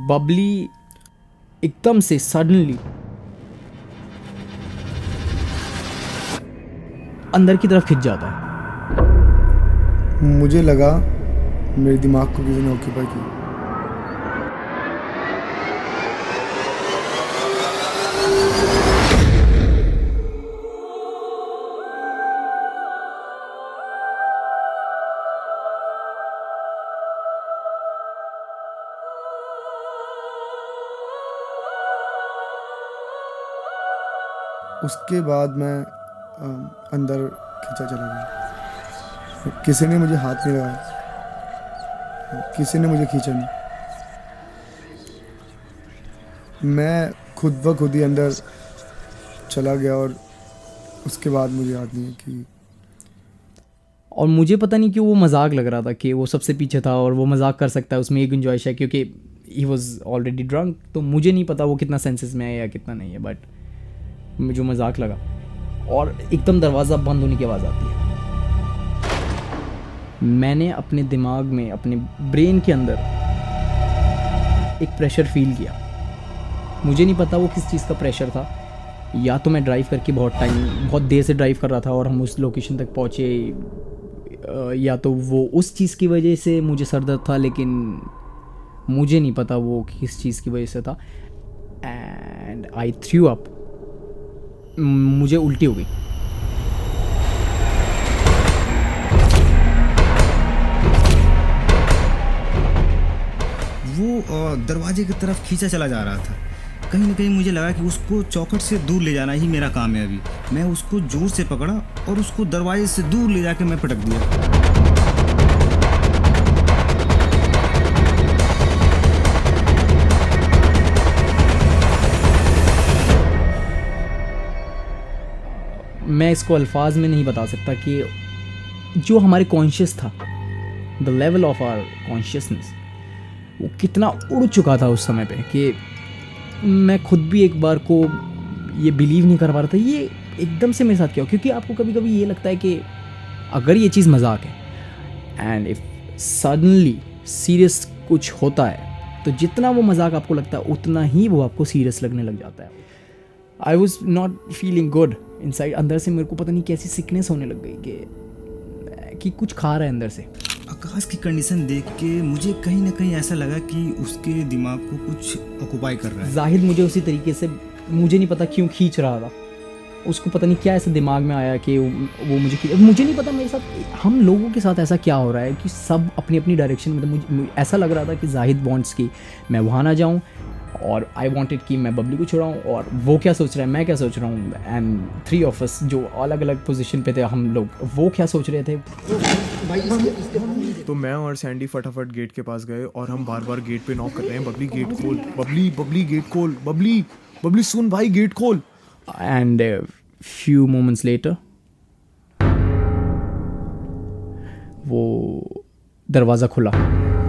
बबली एकदम से सडनली अंदर की तरफ खिंच जाता है। मुझे लगा मेरे दिमाग को किसी ने ऑक्यूपाई किया। उसके बाद मैं अंदर खींचा चला गया। किसी ने मुझे हाथ नहीं लगाया, किसी ने मुझे खींचा नहीं। मैं खुद ब खुद ही अंदर चला गया और उसके बाद मुझे याद नहीं है कि। और मुझे पता नहीं क्यों वो मजाक लग रहा था कि वो सबसे पीछे था और वो मजाक कर सकता है, उसमें एक गुंजाइश है क्योंकि ही वॉज ऑलरेडी ड्रंक। तो मुझे नहीं पता वो कितना सेंसेस में है या कितना नहीं है, बट मुझे मजाक लगा। और एकदम दरवाज़ा बंद होने की आवाज़ आती है। मैंने अपने दिमाग में, अपने ब्रेन के अंदर एक प्रेशर फील किया। मुझे नहीं पता वो किस चीज़ का प्रेशर था। या तो मैं ड्राइव करके बहुत देर से ड्राइव कर रहा था और हम उस लोकेशन तक पहुँचे, या तो वो उस चीज़ की वजह से मुझे सर दर्द था, लेकिन मुझे नहीं पता वो किस चीज़ की वजह से था। एंड आई थ्रू अप, मुझे उल्टी हो गई। वो दरवाजे की तरफ खींचा चला जा रहा था। कहीं ना कहीं मुझे लगा कि उसको चौखट से दूर ले जाना ही मेरा काम है। अभी मैं उसको जोर से पकड़ा और उसको दरवाजे से दूर ले जाके मैं पटक दिया। मैं इसको अल्फाज में नहीं बता सकता कि जो हमारे कॉन्शियस था, the level of our consciousness, वो कितना उड़ चुका था उस समय पे कि मैं खुद भी एक बार को ये बिलीव नहीं कर पा रहा था ये एकदम से मेरे साथ क्या हो। क्योंकि आपको कभी कभी ये लगता है कि अगर ये चीज़ मजाक है एंड इफ सडनली सीरियस कुछ होता है, तो जितना वो मजाक आपको लगता है उतना ही वो आपको सीरियस लगने लग जाता है। I was not feeling good inside. अंदर से मेरे को पता नहीं कैसी सिकनेस होने लग गई कि कुछ खा रहा है अंदर से। आकाश की कंडीशन देख के मुझे कहीं ना कहीं ऐसा लगा कि उसके दिमाग को कुछ ऑक्युपाई कर रहा है। जाहिद मुझे उसी तरीके से, मुझे नहीं पता क्यों खींच रहा था। उसको पता नहीं क्या ऐसा दिमाग में आया कि वो मुझे नहीं पता मेरे साथ, हम लोगों के साथ ऐसा क्या हो रहा है कि सब अपनी अपनी डायरेक्शन में। मुझे ऐसा लग रहा था कि जाहिद वांट्स कि मैं वहाँ ना जाऊँ, और आई वांटेड कि मैं बबली को छुड़ाऊँ, और वो क्या सोच रहा है, मैं क्या सोच रहा हूँ। एंड थ्री ऑफ अस जो अलग अलग पोजीशन पे थे हम लोग, वो क्या सोच रहे थे। तो मैं और सैंडी फटाफट गेट के पास गए और हम बार बार गेट पे नॉक कर रहे हैं, बबली गेट खोल, बबली बबली गेट खोल, बबली बबली सुन भाई गेट खोल। एंड फ्यू मोमेंट्स लेटर वो दरवाज़ा खुला।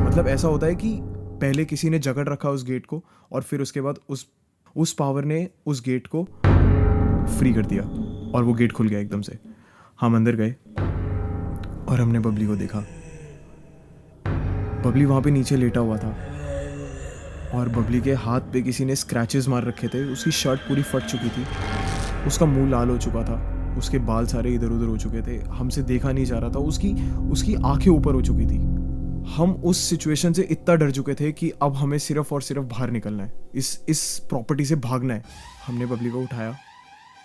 मतलब ऐसा होता है कि पहले किसी ने जकड़ रखा उस गेट को और फिर उसके बाद उस पावर ने उस गेट को फ्री कर दिया और वो गेट खुल गया एकदम से। हम अंदर गए और हमने बबली को देखा। बबली वहाँ पे नीचे लेटा हुआ था और बबली के हाथ पे किसी ने स्क्रैचेस मार रखे थे। उसकी शर्ट पूरी फट चुकी थी, उसका मुंह लाल हो चुका था, उसके बाल सारे इधर उधर हो चुके थे, हमसे देखा नहीं जा रहा था, उसकी आंखें ऊपर हो चुकी थी। हम उस सिचुएशन से इतना डर चुके थे कि अब हमें सिर्फ और सिर्फ बाहर निकलना है, इस प्रॉपर्टी से भागना है। हमने बबली को उठाया,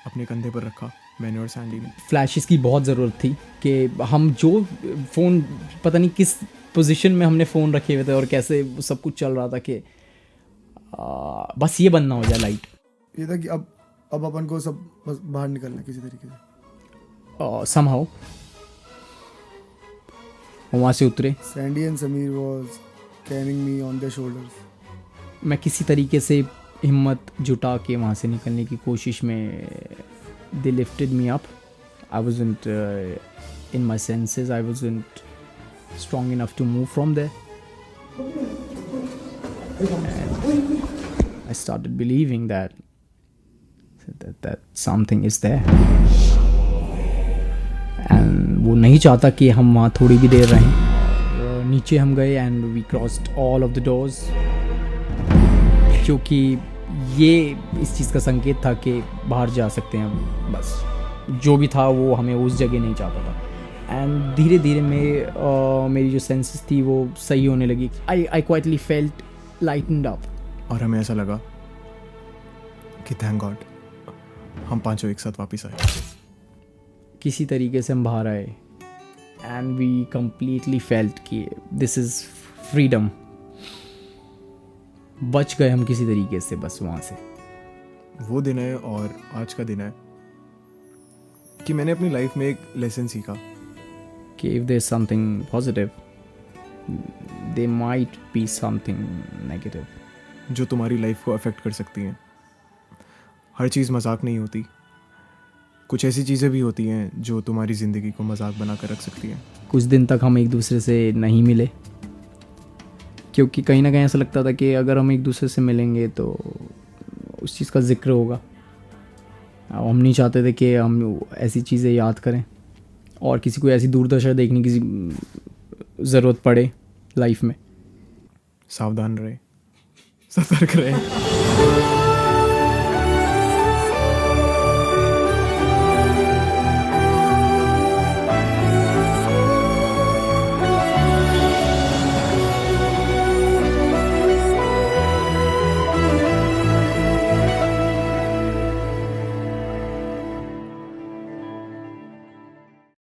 अपने कंधे पर रखा, मैंने और सैंडी ने। फ्लैशेस की बहुत ज़रूरत थी कि हम जो फ़ोन, पता नहीं किस पोजीशन में हमने फ़ोन रखे हुए थे और कैसे सब कुछ चल रहा था कि बस ये बंद ना हो जाए लाइट। ये था कि अब अपन को सब बस बाहर निकलना है किसी तरीके से। समहाउ वहाँ से उतरे। Sandy and Sameer was carrying me on their shoulders. मैं किसी तरीके से हिम्मत जुटा के वहाँ से निकलने की कोशिश में, they lifted me up. I wasn't in my senses, I wasn't strong enough to move from there. And I started believing that something is there. And वो नहीं चाहता कि हम वहाँ थोड़ी भी देर रहें। नीचे हम गए and we crossed all of the doors. क्योंकि ये इस चीज़ का संकेत था कि बाहर जा सकते हैं हम। बस जो भी था वो हमें उस जगह नहीं चाहता था। एंड धीरे धीरे मेरी जो सेंसेस थी वो सही होने लगी। आई क्वाइटली फेल्ट लाइटनड अप। और हमें ऐसा लगा कि थैंक गॉड हम पांचों एक साथ वापस आए। किसी तरीके से हम बाहर आए एंड वी कम्प्लीटली फेल्ट कि दिस इज़ फ्रीडम। बच गए हम किसी तरीके से बस वहाँ से। वो दिन है और आज का दिन है कि मैंने अपनी लाइफ में एक लेसन सीखा कि if there's something positive, there might be something negative. जो तुम्हारी लाइफ को अफेक्ट कर सकती हैं। हर चीज़ मजाक नहीं होती, कुछ ऐसी चीज़ें भी होती हैं जो तुम्हारी ज़िंदगी को मजाक बना कर रख सकती हैं। कुछ दिन तक हम एक दूसरे से नहीं मिले क्योंकि कहीं ना कहीं ऐसा लगता था कि अगर हम एक दूसरे से मिलेंगे तो उस चीज़ का जिक्र होगा। अब हम नहीं चाहते थे कि हम ऐसी चीज़ें याद करें और किसी को ऐसी दुर्दशा देखने की ज़रूरत पड़े लाइफ में। सावधान रहे, सतर्क रहे।